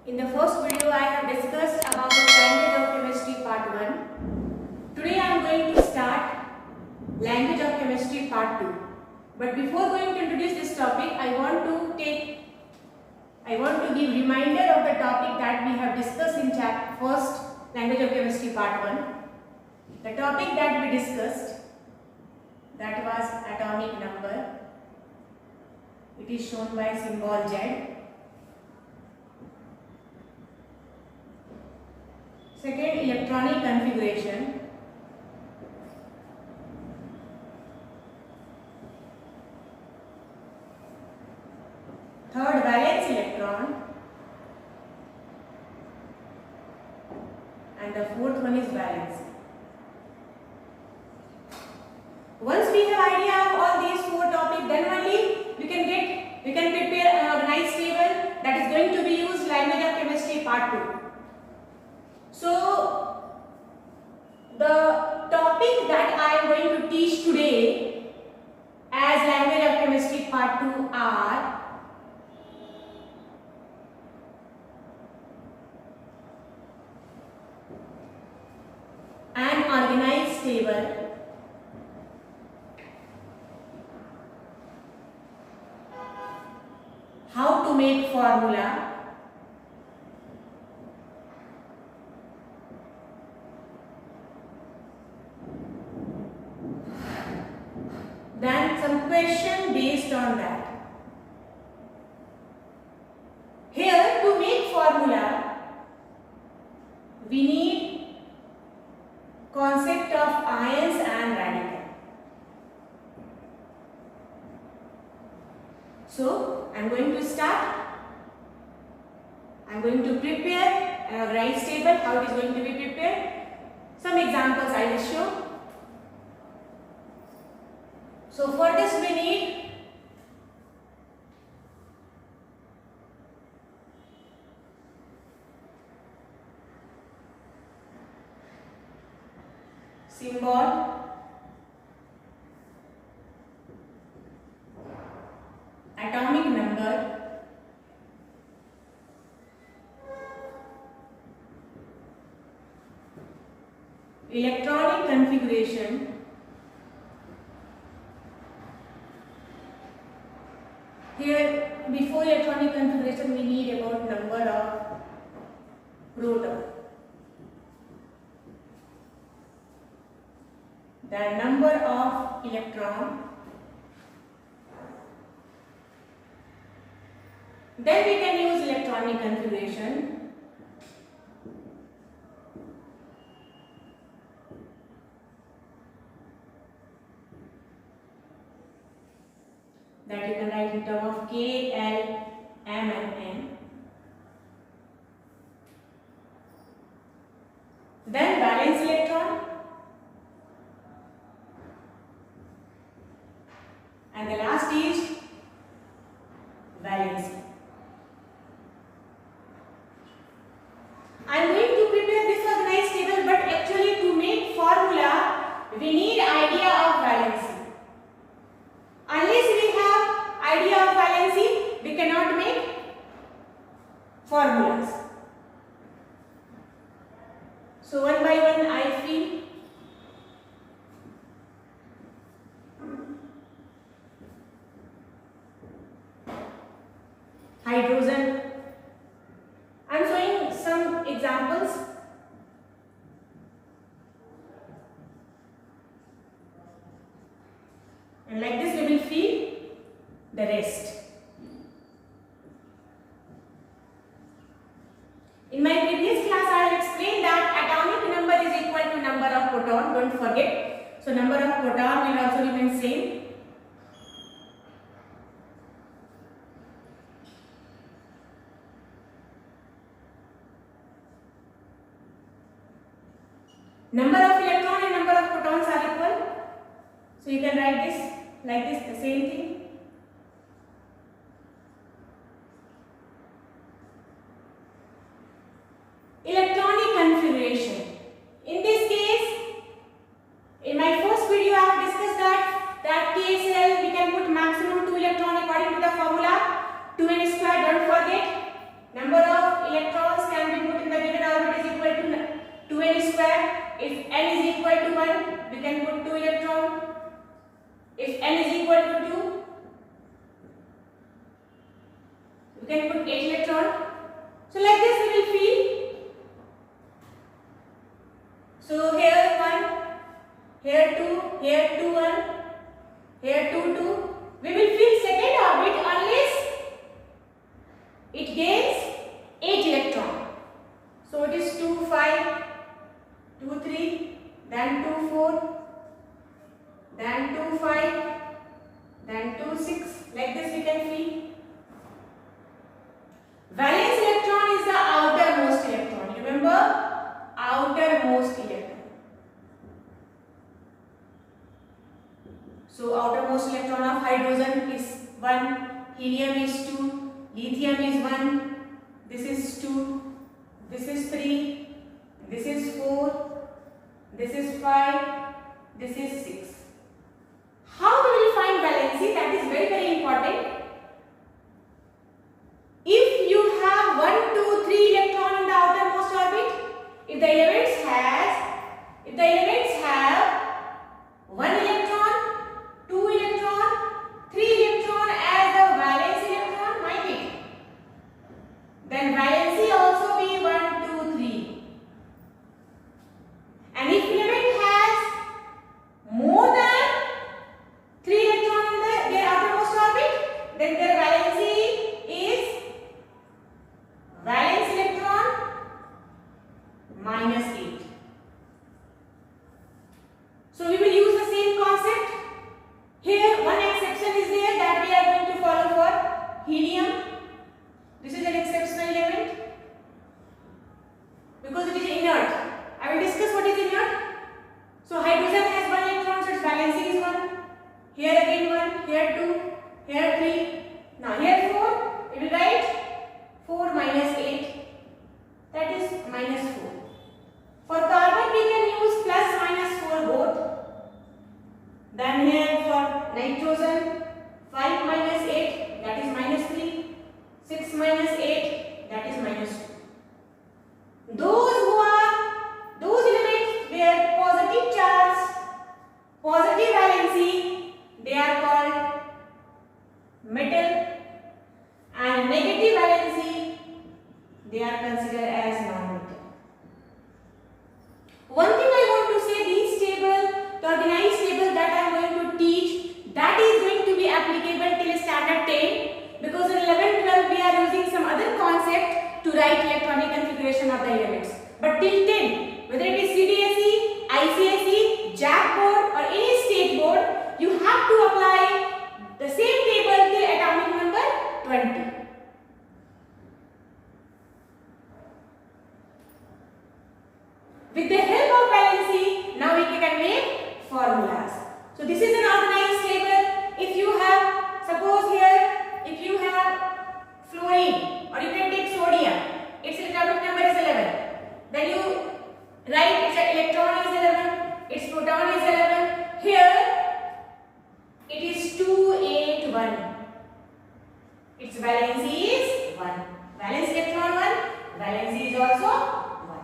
In the first video, I have discussed about the language of chemistry part 1. Today, I am going to start language of chemistry part 2. But before going to introduce this topic, I want to give reminder of the topic that we have discussed in first language of chemistry part 1. The topic that we discussed, that was atomic number. It is shown by symbol Z. Second, electronic configuration. Third, valence electron. And the fourth one is valence. Once we have idea of all these four topics, then only we can prepare an organized table that is going to be used language of chemistry part 2. So, the topic that I am going to teach today as language of chemistry part 2 are an organized table, how to make formula, then some question based on that. Here, to make formula, we need concept of ions and radical. So, I am going to start. I am going to prepare an organized table, how it is going to be prepared. Some examples I will show. So for this we need symbol, atomic number, electronic configuration, here before electronic configuration we need about number of proton, the number of electron, then we can use electronic configuration, that you can write in terms of K, L, M and N. Then valence electron, and the last is valence. I am going to prepare this organized table, but actually to make formula we need idea of valency. Unless we have idea of valency, we cannot make formulas. So one by one I fill. Hydrogen. I am showing some examples. And like this we will fill the rest. In my previous class I have explained that atomic number is equal to number of proton, don't forget. So number of proton will also remain same. Number of electron and number of protons are equal. So you can write this like this, the same thing. Electronic configuration. In this case, in my first video I have discussed that case cell we can put maximum 2 electron according to the formula 2n square. Don't forget, number of electrons n is equal to 2. You can put 8 electron. So like this we will feel. So here 1, here 2, here 2 1, here 2 2. We will fill second orbit unless it gains 8 electron. So it is 2 5, 2 3, then 2 4, then 2 5, then 2 6. Like this we can fill. Valence electron is the outermost electron. Remember, outermost electron. So outermost electron of hydrogen is 1, helium is 2, lithium is 1, this is 2, this is 3, this is 4, this is 5, this is 6. How we will find valency? That is very, very important. If you have 1, 2, 3 electron in the outermost orbit, if the elements have 1 electron, 2 electron, 3 electron as the valence electron, mind it, then valency also be 1, 2, 3. And if element has more than 3 electron in their outermost orbit, then their valency is valence electron minus 8. So we will use the same concept. Here one exception is there that we are going to follow for helium. This is an exceptional element because it is inert. I will discuss what is inert. So hydrogen has 1 electron, so its valency is 1. Here again 1, here 2, here 3. Now here 4, we will write 4 minus 8, that is minus 4. For carbon we can use plus minus 4 both. Then here for nitrogen 5 minus 8, that is minus 3, 6 minus 8, that is minus 2. Those elements where positive charge, positive valency, they are called metal, and negative valency they are considered as non-metal. One thing I want to say, this table, the organized table that I am going to teach, that is going to be applicable till standard 10, because in 11, 12 we are using some other concept to write electronic configuration of the elements. But till 10, whether it is CBSE, ICSE, JAC board or any state board, you have to apply the same table till atomic number 20. With the help of valency, now we can make formulas. So this is an organized table. If you have, suppose here, if you have fluorine or you can take sodium, its atomic number is 11. Then you write its electron is 11, its proton is 11. Here it is 281. Its valency is 1. Valence electron 1, valency is also 1.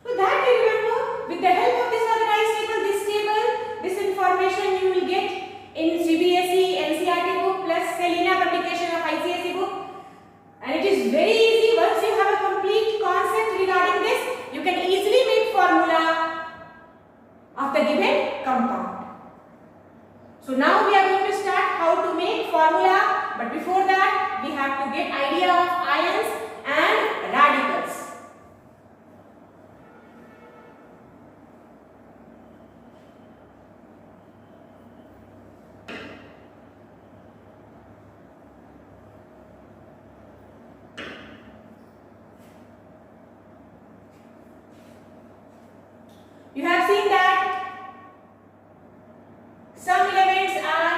So that you remember, with the help of this organized table, this information you will get in CBSE, NCERT book plus Selena publication of ICSE book. And it is very easy. Once you have a complete concept regarding this, you can easily make formula of the given compound. So now we are going to start how to make formula, but before that we have to get idea of ions and radicals. You have seen that some elements are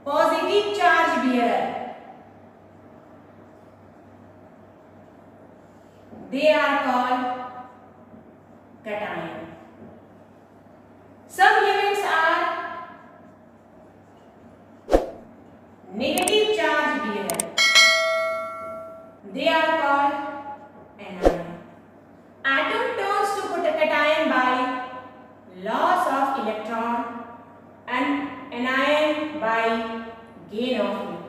positive charge bearer. They are called cation. Some elements are negative charge bearer. They are called anion. Atom turns to by gain of electron.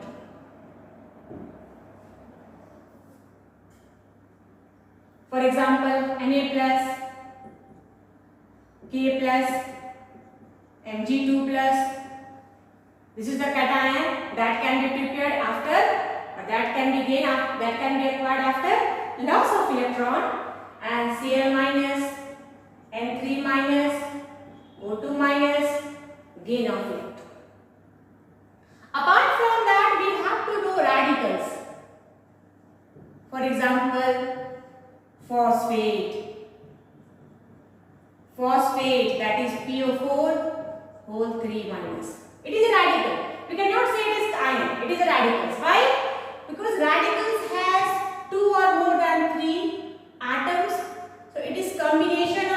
For example, Na plus, K plus, Mg2 plus. This is the cation that can be prepared after, or that can be gained, that can be acquired after loss of electron, and Cl minus, N3 minus, O2 minus, gain of electron. Apart from that, we have to do radicals. For example, phosphate. Phosphate, that is PO4 whole 3 minus. It is a radical. We cannot say it is ion. It is a radical. Why? Because radicals has 2 or more than 3 atoms. So it is combination of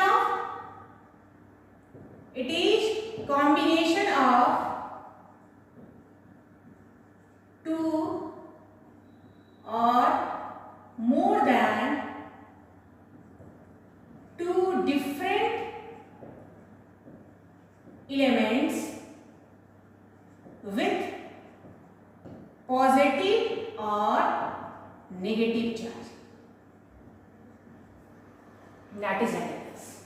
2 or more than 2 different elements with positive or negative charge. That is radicals.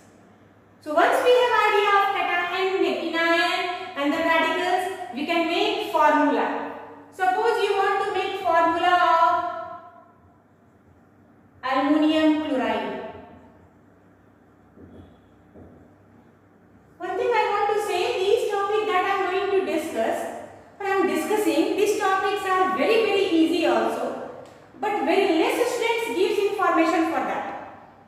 So once we have idea of cation, anion and the radicals, we can make formula. Suppose you want to make formula of aluminum chloride. One thing I want to say, these topics that I am going to discuss, these topics are very easy also, but very less students gives information for that.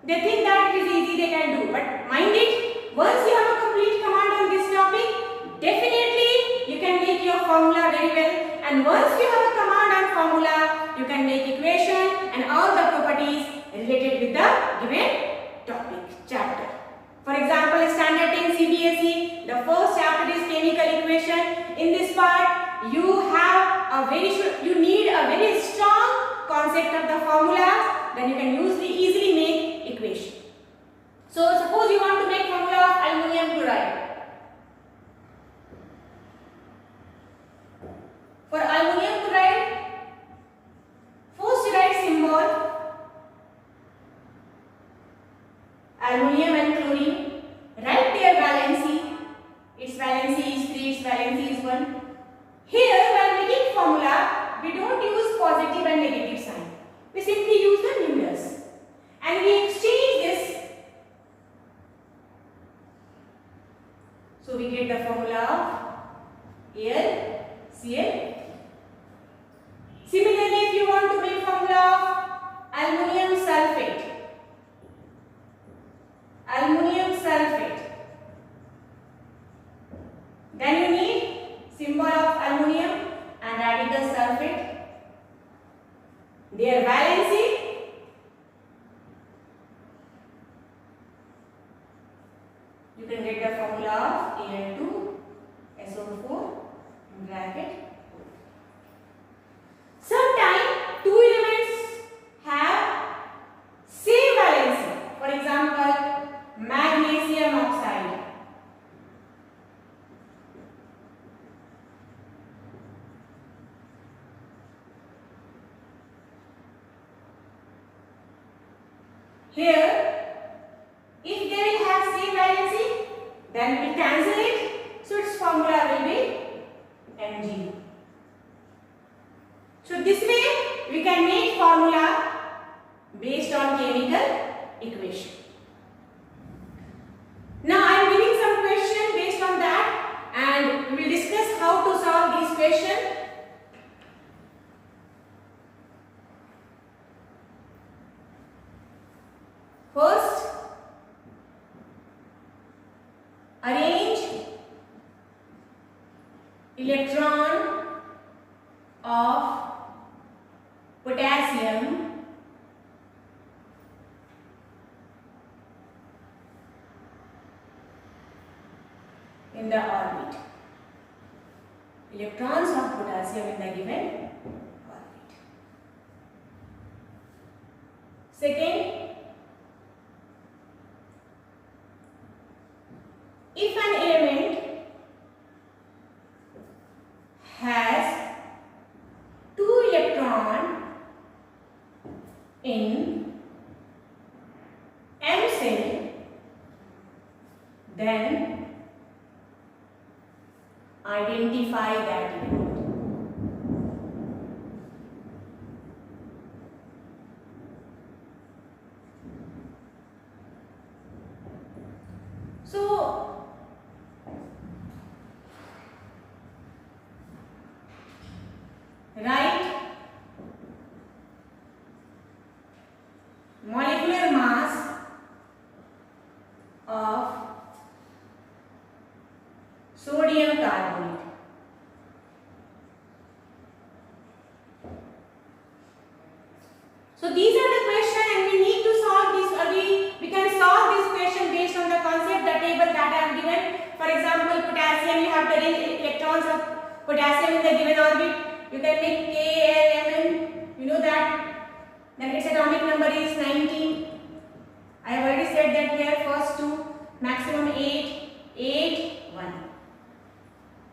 They think that it is easy, they can do, but mind it, once you have a complete command on this topic, definitely you can make your formula very well, and once you have a command on formula, you can make equation and all the properties related with the given topic, chapter. For example, standard 10 CBSE, the first chapter is chemical equation. In this part, you need a very strong concept of the formulas, then you can easily make equation. So suppose you want to make formula of aluminum chloride. For aluminum chloride, first write symbol aluminum and chlorine. Write their valency. Its valency is 3, its valency is 1. Here, while making formula, we don't use positive and negative sign. We simply use the numerals. And we exchange this. So we get the formula of AlCl. Similarly, if you want to make formula of aluminum sulfate. Then you need symbol of aluminum and radical sulfate. Their valency you can get the formula of Al2SO4 in bracket. Sometimes two elements have same valency. For example, magnesium oxide. Here, if they will have same valency, then we cancel it. So its formula will be Mg. So this way we can make formula based on chemical equation. Now I am giving some question based on that, and we will discuss how to solve these questions. First, arrange electron of potassium in the orbit. Electrons of potassium in the given orbit. Second, if an element in M cell, then identify that element. So, write molecular mass of sodium carbonate. So these are the questions, and we need to solve this. We can solve this question based on the concept, the table that I have given. For example, potassium, you have the electrons of potassium in the given orbit. You can make K, L, M, N. You know that. Then its atomic number is 19. I have already said that here. First two, maximum 8, 8, 1.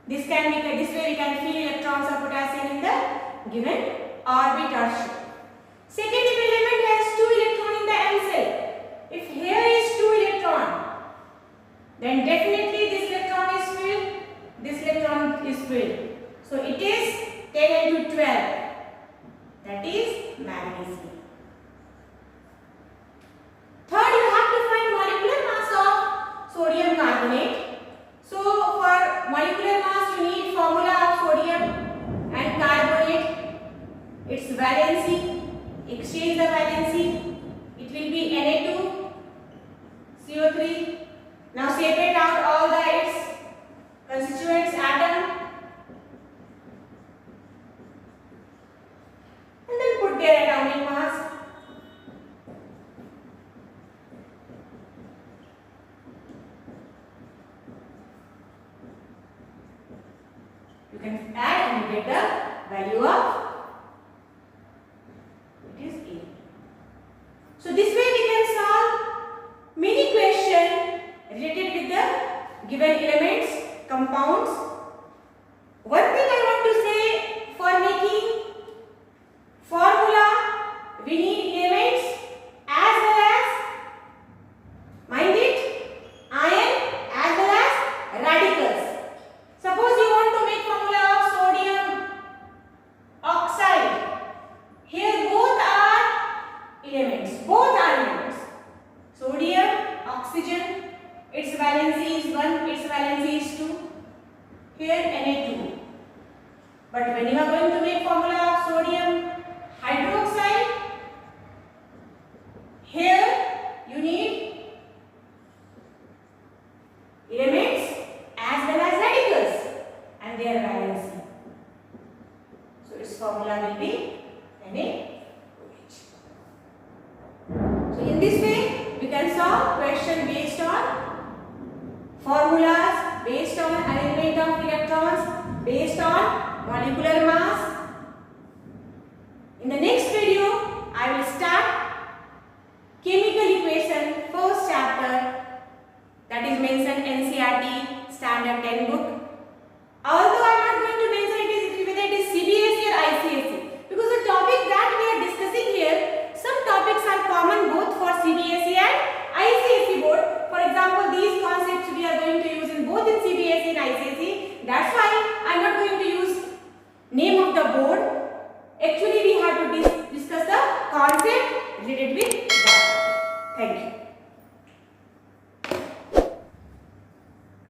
This way we can fill electrons of potassium in the given orbit or shape. Second, if element has 2 electrons in the M cell, if here is 2 electrons, then definitely this electron is filled, this electron is filled. So it is 10 into 12. That is magnesium. Third, you have to find molecular mass of sodium carbonate. So for molecular mass, you need formula of sodium and carbonate. Its valency. Exchange the valency. It will be Na2, CO3. Now separate out all its constituents atom and then put their atomic mass. You can add and get the value of So this way we can solve many questions related with the given elements, compounds. One thing I want to say, for making formula, we need elements as well as, mind it, ion as well as radicals. Suppose you want to make formula of sodium oxide. Here both are elements. Both are elements. Sodium, oxygen, its valency is 1, its valency is 2. Here Na2. But when you are going to make formula of sodium hydroxide, here you need elements as well as radicals and their valency. So its formula will be Na. So in this way, we can solve question based on formulas, based on arrangement of electrons, based on molecular mass.